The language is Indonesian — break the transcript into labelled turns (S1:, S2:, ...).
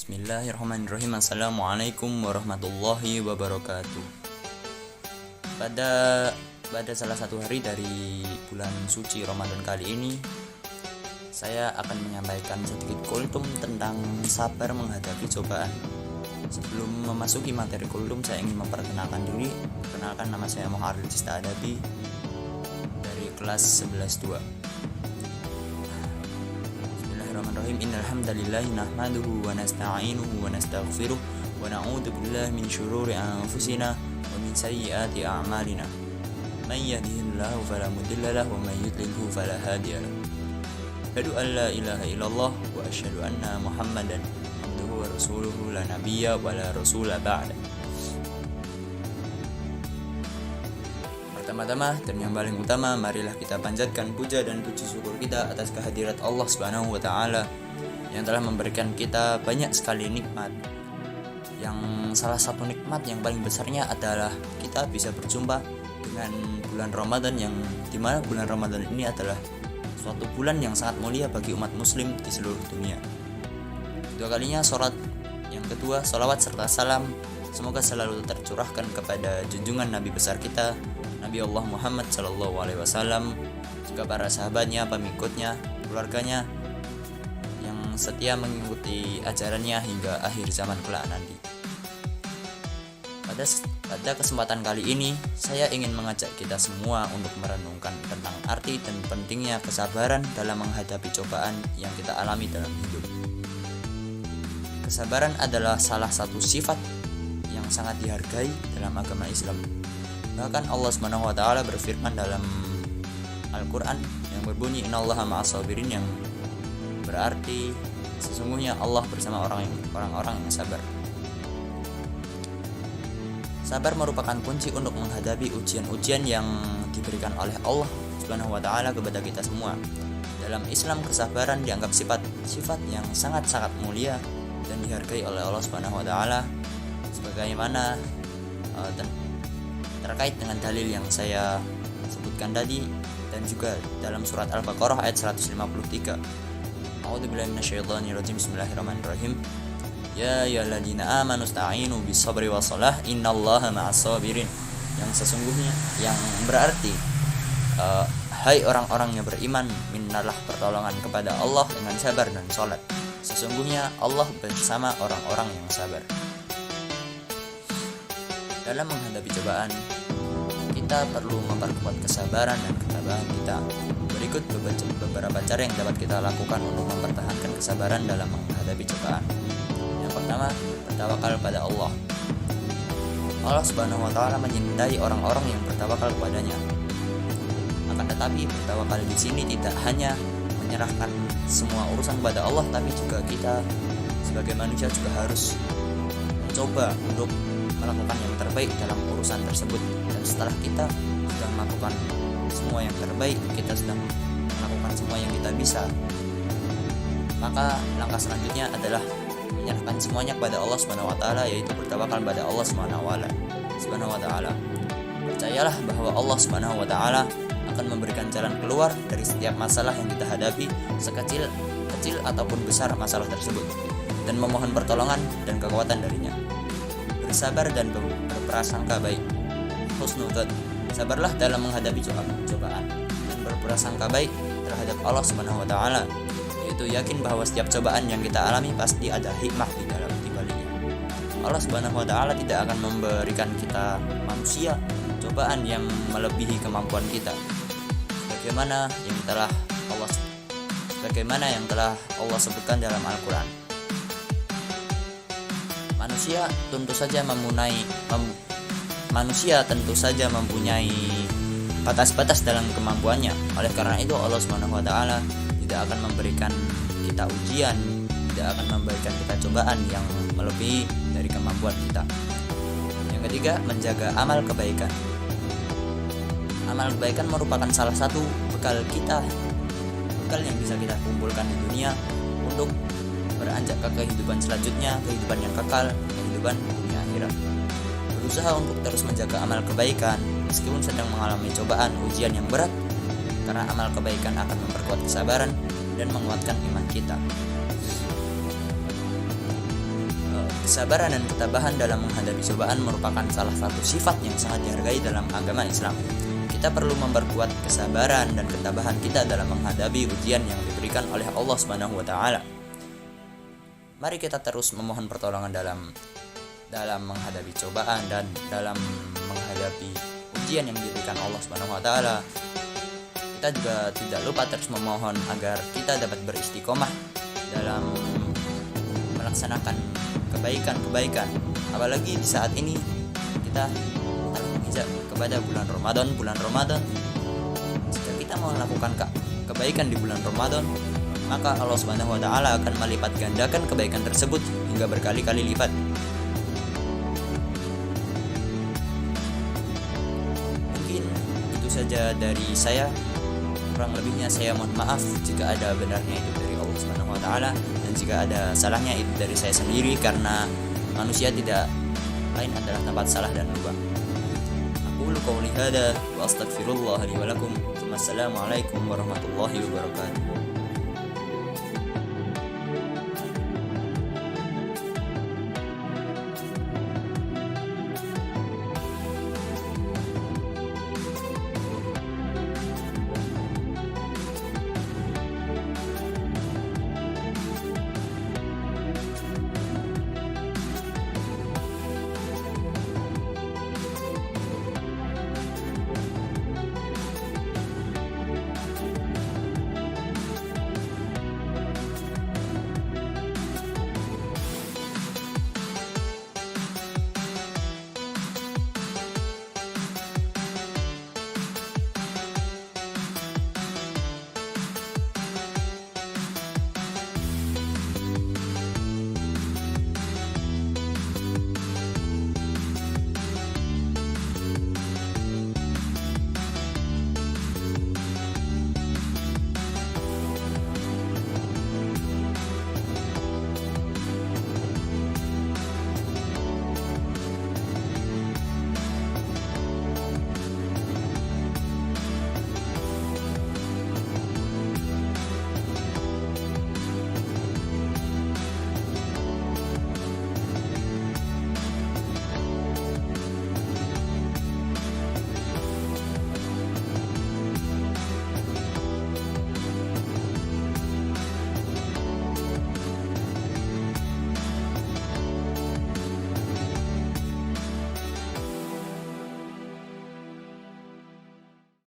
S1: Bismillahirrahmanirrahim. Assalamualaikum warahmatullahi wabarakatuh. Pada salah satu hari dari bulan suci Ramadan kali ini, saya akan menyampaikan sedikit kultum tentang sabar menghadapi cobaan. Sebelum memasuki materi kultum, saya ingin memperkenalkan diri. Perkenalkan, nama saya Muharrid Cista Adabi dari kelas 11-2. Bismillahirrahmanirrahim. Innal hamdalillahi nahmaduhu wa nasta'inuhu wa nastaghfiruh wa na'udzu billahi min syururi anfusina wa min sayyiati a'malina. May yahdihillahu fala mudilla lahu wa may yudlilhu fala hadiya lahu. Asyhadu an la ilaha illallah wa asyhadu anna Muhammadan abduhu wa rasuluhu la nabiyya wa la rasula ba'da. Pertama-tama dan yang paling utama, marilah kita panjatkan puja dan puji syukur kita atas kehadirat Allah Subhanahu wa taala yang telah memberikan kita banyak sekali nikmat. Yang salah satu nikmat yang paling besarnya adalah kita bisa berjumpa dengan bulan Ramadan, yang dimana bulan Ramadan ini adalah suatu bulan yang sangat mulia bagi umat muslim di seluruh dunia. Dua kalinya sholat, yang kedua sholawat serta salam semoga selalu tercurahkan kepada junjungan Nabi besar kita, Nabi Allah Muhammad SAW, juga para sahabatnya, pengikutnya, keluarganya yang setia mengikuti ajarannya hingga akhir zaman kelak nanti. Pada kesempatan kali ini, saya ingin mengajak kita semua untuk merenungkan tentang arti dan pentingnya kesabaran dalam menghadapi cobaan yang kita alami dalam hidup. Kesabaran adalah salah satu sifat yang sangat dihargai dalam agama Islam. Bahkan Allah Subhanahu wa taala berfirman dalam Al-Qur'an yang berbunyi innallaha ma'as-sabirin, yang berarti sesungguhnya Allah bersama orang-orang yang sabar. Sabar merupakan kunci untuk menghadapi ujian-ujian yang diberikan oleh Allah Subhanahu wa taala kepada kita semua. Dalam Islam, kesabaran dianggap sifat yang sangat-sangat mulia dan dihargai oleh Allah Subhanahu wa taala, sebagaimana terkait dengan dalil yang saya sebutkan tadi, dan juga dalam surat Al-Baqarah ayat 153. A'udzubillahi minasyaitonirrajim. Bismillahirrahmanirrahim. Ya ayyuhalladzina amanu ista'inu bis-sabri was-shalah innallaha ma'as-sabirin. Yang sesungguhnya, yang berarti hai orang-orang yang beriman, mintalah pertolongan kepada Allah dengan sabar dan salat. Sesungguhnya Allah bersama orang-orang yang sabar. Dalam menghadapi cobaan, kita perlu memperkuat kesabaran dan ketabahan kita. Berikut beberapa cara yang dapat kita lakukan untuk mempertahankan kesabaran dalam menghadapi cobaan. Yang pertama, bertawakal pada Allah. Allah Subhanahu wa taala menyintai orang-orang yang bertawakal kepadanya. Akan tetapi, bertawakal di sini tidak hanya menyerahkan semua urusan kepada Allah, tapi juga kita sebagai manusia juga harus mencoba untuk melakukan yang terbaik dalam urusan tersebut. Dan setelah kita sudah melakukan semua yang terbaik, kita sudah melakukan semua yang kita bisa, maka langkah selanjutnya adalah menyerahkan semuanya kepada Allah Subhanahu wa taala, yaitu bertawakal pada Allah Subhanahu wa taala. Percayalah bahwa Allah Subhanahu wa taala akan memberikan jalan keluar dari setiap masalah yang kita hadapi, sekecil ataupun besar masalah tersebut, dan memohon pertolongan dan kekuatan darinya. Bersabar dan berprasangka baik. Husnudzan, sabarlah dalam menghadapi cobaan dan berprasangka baik terhadap Allah Subhanahu wa taala, yaitu yakin bahwa setiap cobaan yang kita alami pasti ada hikmah di baliknya. Allah Subhanahu wa taala tidak akan memberikan kita manusia cobaan yang melebihi kemampuan kita. Sebagaimana yang telah Allah sebutkan dalam Al-Qur'an. Manusia tentu saja mempunyai batas-batas dalam kemampuannya. Oleh karena itu, Allah Subhanahu wa taala tidak akan memberikan kita ujian, tidak akan memberikan kita cobaan yang melebihi dari kemampuan kita. Yang ketiga, menjaga amal kebaikan. Amal kebaikan merupakan salah satu bekal yang bisa kita kumpulkan di dunia untuk beranjak ke kehidupan selanjutnya, kehidupan yang kekal, kehidupan dunia akhirat. Berusaha untuk terus menjaga amal kebaikan meskipun sedang mengalami cobaan ujian yang berat, karena amal kebaikan akan memperkuat kesabaran dan menguatkan iman kita. Kesabaran dan ketabahan dalam menghadapi cobaan merupakan salah satu sifat yang sangat dihargai dalam agama Islam. Kita perlu memperkuat kesabaran dan ketabahan kita dalam menghadapi ujian yang diberikan oleh Allah Subhanahu wa taala. Mari kita terus memohon pertolongan dalam menghadapi cobaan dan dalam menghadapi ujian yang diberikan Allah Subhanahu wa taala. Kita juga tidak lupa terus memohon agar kita dapat beristiqomah dalam melaksanakan kebaikan, apalagi di saat ini kita menginjak kepada bulan Ramadan. Jika kita mau melakukan kebaikan di bulan Ramadan, maka Allah Subhanahu wa taala akan melipat gandakan kebaikan tersebut hingga berkali-kali lipat. Mungkin itu saja dari saya. Kurang lebihnya saya mohon maaf jika ada benarnya itu dari Allah Subhanahu wa taala, dan jika ada salahnya itu dari saya sendiri, karena manusia tidak lain adalah tempat salah dan lupa. Aqulu qouli hadza wa astaghfirullah li wa lakum. Wassalamualaikum warahmatullahi wabarakatuh.